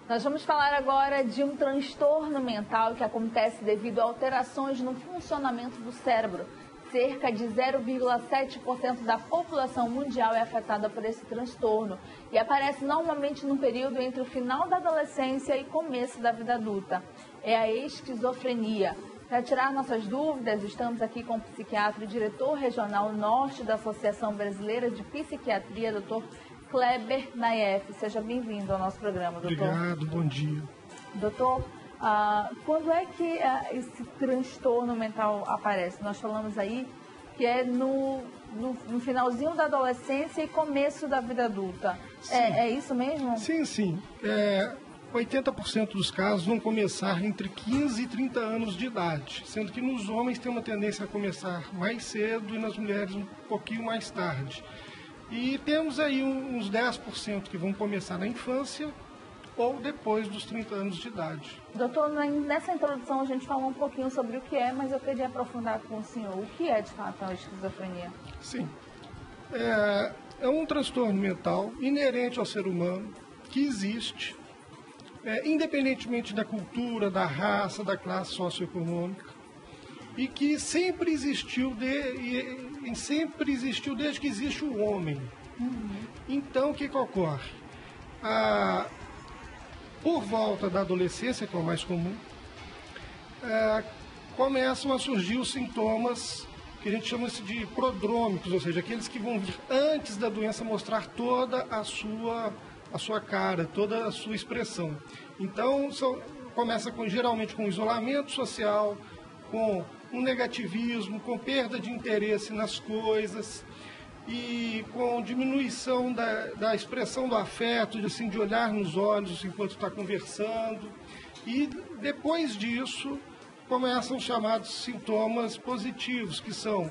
Nós vamos falar agora de um transtorno mental que acontece devido a alterações no funcionamento do cérebro. Cerca de 0,7% da população mundial é afetada por esse transtorno e aparece normalmente no período entre o final da adolescência e começo da vida adulta. É a esquizofrenia. Para tirar nossas dúvidas, estamos aqui com o psiquiatra e diretor regional norte da Associação Brasileira de Psiquiatria, Dr. Kleber Nayef. Seja bem-vindo ao nosso programa, doutor. Obrigado, bom dia. Doutor, quando é que esse transtorno mental aparece? Nós falamos aí que é no finalzinho da adolescência e começo da vida adulta. É isso mesmo? Sim. 80% dos casos vão começar entre 15 e 30 anos de idade, sendo que nos homens tem uma tendência a começar mais cedo e nas mulheres um pouquinho mais tarde. E temos aí uns 10% que vão começar na infância ou depois dos 30 anos de idade. Doutor, nessa introdução a gente falou um pouquinho sobre o que é, mas eu queria aprofundar com o senhor. O que é, de fato, a esquizofrenia? Sim. É um transtorno mental inerente ao ser humano que existe, independentemente da cultura, da raça, da classe socioeconômica, e que sempre existiu desde que existe o homem. Então, o que ocorre? Por volta da adolescência, que é o mais comum, começam a surgir os sintomas que a gente chama de prodrômicos, ou seja, aqueles que vão vir antes da doença mostrar toda a sua cara, toda a sua expressão. Então, começa geralmente com isolamento social, com um negativismo, com perda de interesse nas coisas e com diminuição da expressão do afeto, de olhar nos olhos enquanto está conversando. E depois disso começam os chamados sintomas positivos, que são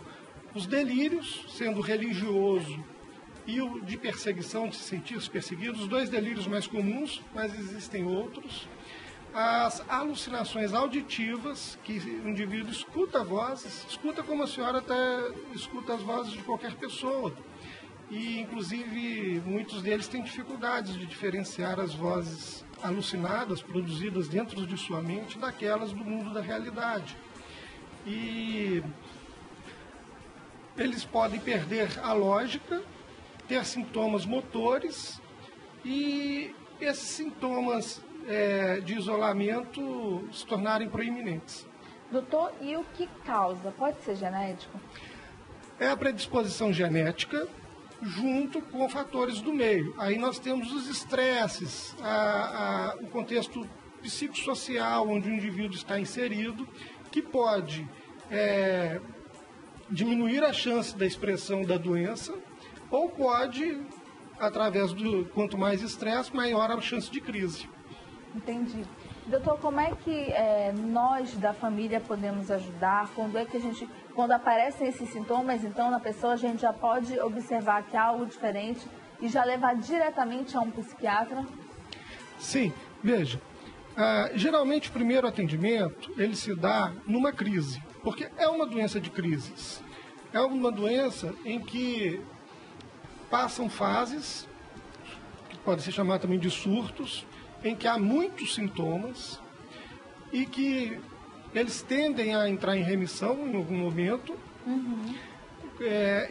os delírios, sendo religioso e o de perseguição, de se sentir perseguido, os dois delírios mais comuns, mas existem outros. As alucinações auditivas, que o indivíduo escuta vozes, escuta como a senhora até escuta as vozes de qualquer pessoa. E, inclusive, muitos deles têm dificuldades de diferenciar as vozes alucinadas, produzidas dentro de sua mente, daquelas do mundo da realidade. E eles podem perder a lógica, ter sintomas motores e esses sintomas de isolamento se tornarem proeminentes. Doutor, e o que causa? Pode ser genético? É a predisposição genética junto com fatores do meio. Aí nós temos os estresses, o contexto psicossocial onde o indivíduo está inserido, que pode diminuir a chance da expressão da doença ou pode, através do quanto mais estresse, maior a chance de crise. Entendi. Doutor, como é que nós da família podemos ajudar? Quando aparecem esses sintomas, então, na pessoa, a gente já pode observar que há algo diferente e já levar diretamente a um psiquiatra? Sim, veja, geralmente o primeiro atendimento, ele se dá numa crise, porque é uma doença de crises. É uma doença em que passam fases, que podem ser chamadas também de surtos, em que há muitos sintomas e que eles tendem a entrar em remissão em algum momento,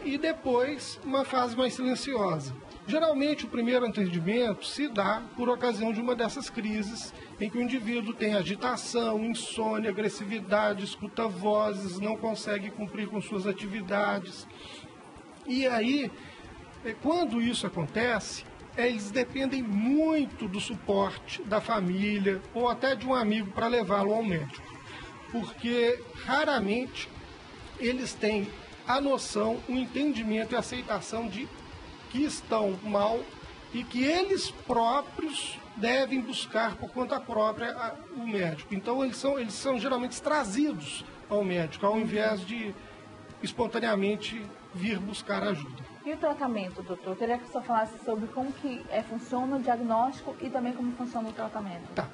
e depois uma fase mais silenciosa. Geralmente o primeiro atendimento se dá por ocasião de uma dessas crises em que o indivíduo tem agitação, insônia, agressividade, escuta vozes, não consegue cumprir com suas atividades. E aí, quando isso acontece, eles dependem muito do suporte da família ou até de um amigo para levá-lo ao médico, porque raramente eles têm a noção, o entendimento e a aceitação de que estão mal e que eles próprios devem buscar por conta própria o médico. Então eles são geralmente trazidos ao médico, ao invés de espontaneamente vir buscar ajuda. E o tratamento, doutor? Eu queria que o senhor falasse sobre como que funciona o diagnóstico e também como funciona o tratamento. Tá.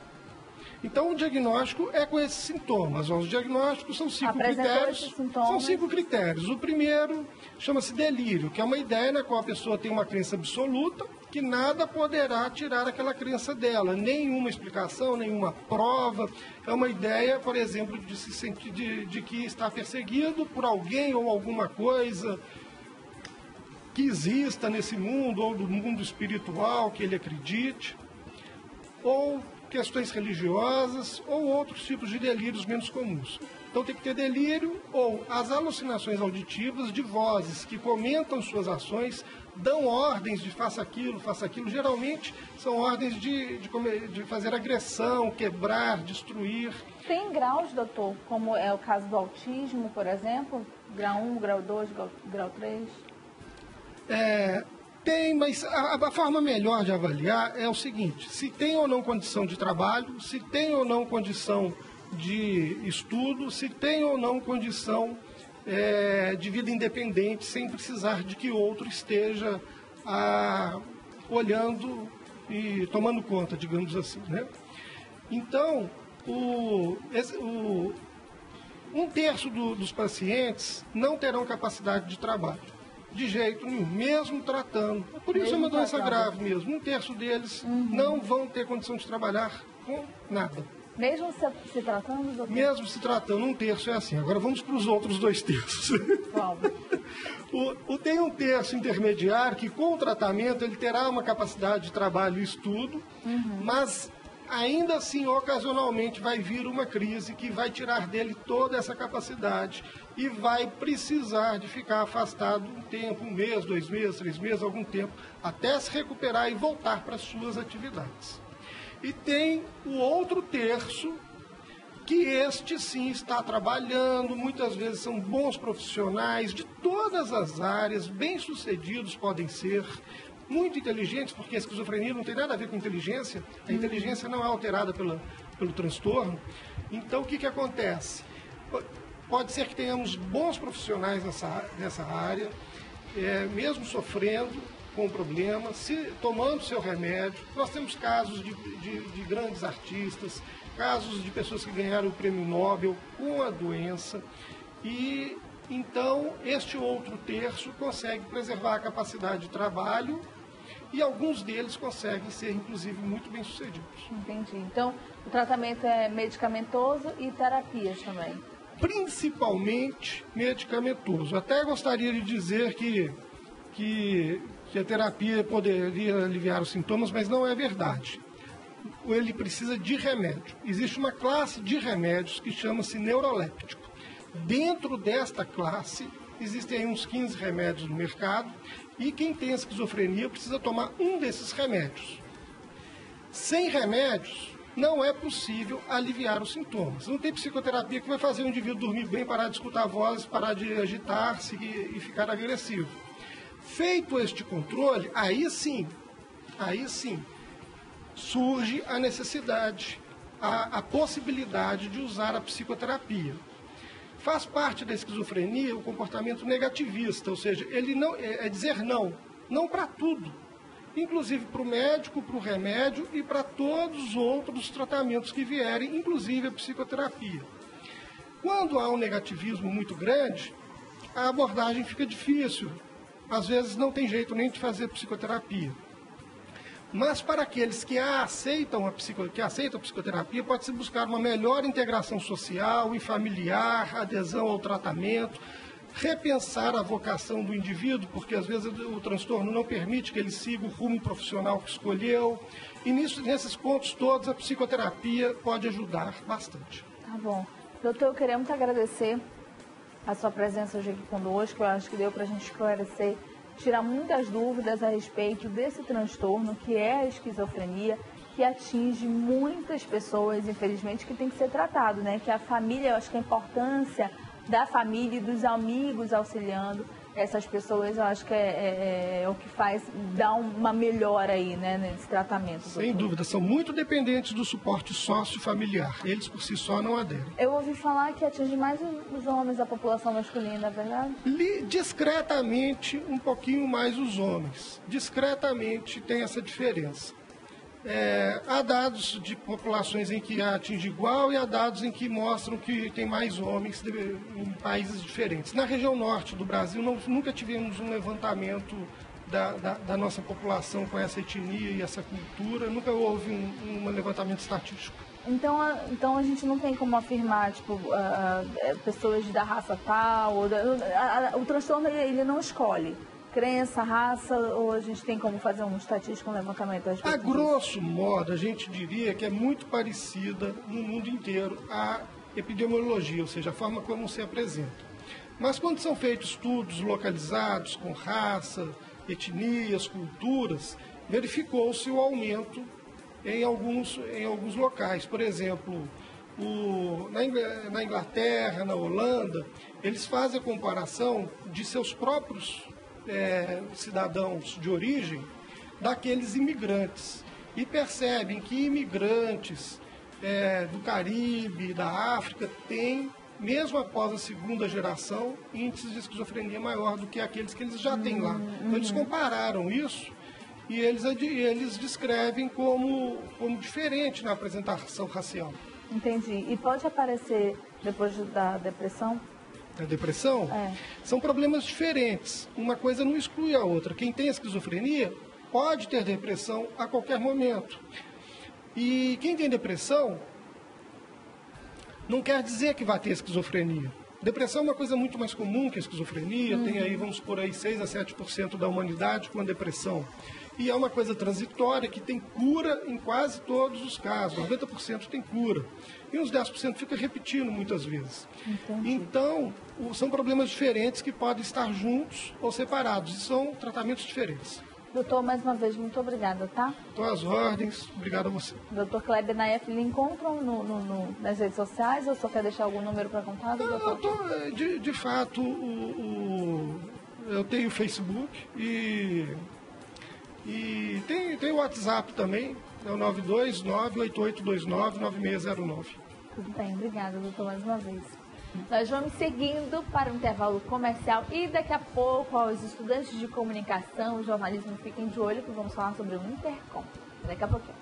Então, o diagnóstico é com esses sintomas. Os diagnósticos são 5 critérios. São 5 critérios. O primeiro chama-se delírio, que é uma ideia na qual a pessoa tem uma crença absoluta que nada poderá tirar aquela crença dela, nenhuma explicação, nenhuma prova. É uma ideia, por exemplo, de se sentir de que está perseguido por alguém ou alguma coisa que exista nesse mundo, ou do mundo espiritual que ele acredite, ou questões religiosas, ou outros tipos de delírios menos comuns. Então tem que ter delírio ou as alucinações auditivas de vozes que comentam suas ações, dão ordens de faça aquilo, geralmente são ordens de fazer agressão, quebrar, destruir. Tem graus, doutor, como é o caso do autismo, por exemplo? Grau 1, grau 2, grau 3? Tem, mas a forma melhor de avaliar é o seguinte: se tem ou não condição de trabalho, se tem ou não condição de estudo, se tem ou não condição de vida independente, sem precisar de que outro esteja olhando e tomando conta, digamos assim, né? Então, um terço dos pacientes não terão capacidade de trabalho. De jeito nenhum, mesmo tratando. Por isso é uma doença grave mesmo. Um terço deles não vão ter condição de trabalhar com nada. Mesmo se tratando, doutor? Mesmo se tratando, um terço é assim. Agora vamos para os outros 2 terços. Tem um terço intermediário que, com o tratamento, ele terá uma capacidade de trabalho e estudo, mas ainda assim, ocasionalmente, vai vir uma crise que vai tirar dele toda essa capacidade e vai precisar de ficar afastado um tempo, 1 mês, 2 meses, 3 meses, algum tempo, até se recuperar e voltar para as suas atividades. E tem o outro terço, que este sim está trabalhando, muitas vezes são bons profissionais de todas as áreas, bem-sucedidos podem ser, muito inteligentes, porque a esquizofrenia não tem nada a ver com inteligência, a inteligência não é alterada pelo transtorno. Então, o que acontece? Pode ser que tenhamos bons profissionais nessa área, mesmo sofrendo com problemas, tomando seu remédio. Nós temos casos de grandes artistas, casos de pessoas que ganharam o prêmio Nobel com a doença, e então este outro terço consegue preservar a capacidade de trabalho e alguns deles conseguem ser, inclusive, muito bem-sucedidos. Entendi. Então, o tratamento é medicamentoso e terapias também? Principalmente medicamentoso. Até gostaria de dizer que a terapia poderia aliviar os sintomas, mas não é verdade. Ele precisa de remédio. Existe uma classe de remédios que chama-se neuroléptico. Dentro desta classe, existem aí uns 15 remédios no mercado, e quem tem esquizofrenia precisa tomar um desses remédios. Sem remédios, não é possível aliviar os sintomas. Não tem psicoterapia que vai fazer o indivíduo dormir bem, parar de escutar vozes, parar de agitar-se e ficar agressivo. Feito este controle, aí sim, surge a necessidade, a possibilidade de usar a psicoterapia. Faz parte da esquizofrenia o comportamento negativista, ou seja, ele não é dizer não para tudo, inclusive para o médico, para o remédio e para todos os outros tratamentos que vierem, inclusive a psicoterapia. Quando há um negativismo muito grande, a abordagem fica difícil. Às vezes não tem jeito nem de fazer psicoterapia. Mas para aqueles que aceitam a psicoterapia, pode-se buscar uma melhor integração social e familiar, adesão ao tratamento, repensar a vocação do indivíduo, porque às vezes o transtorno não permite que ele siga o rumo profissional que escolheu. E nesses pontos todos, a psicoterapia pode ajudar bastante. Tá bom. Doutor, eu queria muito agradecer a sua presença hoje aqui conosco. Eu acho que deu para a gente esclarecer, tirar muitas dúvidas a respeito desse transtorno que é a esquizofrenia, que atinge muitas pessoas, infelizmente, que tem que ser tratado, né? Que a família, eu acho que a importância da família e dos amigos auxiliando essas pessoas, eu acho que é o que faz dar uma melhora aí, né, nesse tratamento. Sem dúvida, são muito dependentes do suporte sócio-familiar. Eles, por si só, não aderem. Eu ouvi falar que atinge mais os homens da população masculina, é verdade? Discretamente, um pouquinho mais os homens. Discretamente tem essa diferença. Há dados de populações em que atinge igual e há dados em que mostram que tem mais homens em países diferentes. Na região norte do Brasil, nunca tivemos um levantamento da nossa população com essa etnia e essa cultura, nunca houve um levantamento estatístico. Então a gente não tem como afirmar, tipo, pessoas da raça tal, o transtorno ele não escolhe crença, raça, ou a gente tem como fazer um estatístico, um levantamento? A grosso modo, a gente diria que é muito parecida no mundo inteiro a epidemiologia, ou seja, a forma como se apresenta. Mas quando são feitos estudos localizados com raça, etnias, culturas, verificou-se o aumento em alguns locais. Por exemplo, na Inglaterra, na Holanda, eles fazem a comparação de seus próprios cidadãos de origem daqueles imigrantes e percebem que imigrantes do Caribe, da África, têm, mesmo após a segunda geração, índices de esquizofrenia maior do que aqueles que eles já têm lá. Então eles compararam isso e eles descrevem como diferente na apresentação racial. Entendi. E pode aparecer depois da depressão? A depressão? São problemas diferentes. Uma coisa não exclui a outra. Quem tem esquizofrenia pode ter depressão a qualquer momento. E quem tem depressão não quer dizer que vai ter esquizofrenia. Depressão é uma coisa muito mais comum que a esquizofrenia. Tem aí, vamos por aí, 6 a 7% da humanidade com a depressão. E é uma coisa transitória que tem cura em quase todos os casos. 90% tem cura. E uns 10% fica repetindo muitas vezes. Entendi. Então, são problemas diferentes que podem estar juntos ou separados. E são tratamentos diferentes. Doutor, mais uma vez, muito obrigada, tá? Estou às ordens. Obrigado a você. Doutor Kleber Naef, lhe encontram nas redes sociais ou só quer deixar algum número para contato? De fato, eu tenho Facebook e tem o WhatsApp também, é o 929-8829-9609. Tudo bem, obrigada, doutor, mais uma vez. Nós vamos seguindo para um intervalo comercial e daqui a pouco aos estudantes de comunicação e jornalismo fiquem de olho que vamos falar sobre o Intercom. Daqui a pouquinho.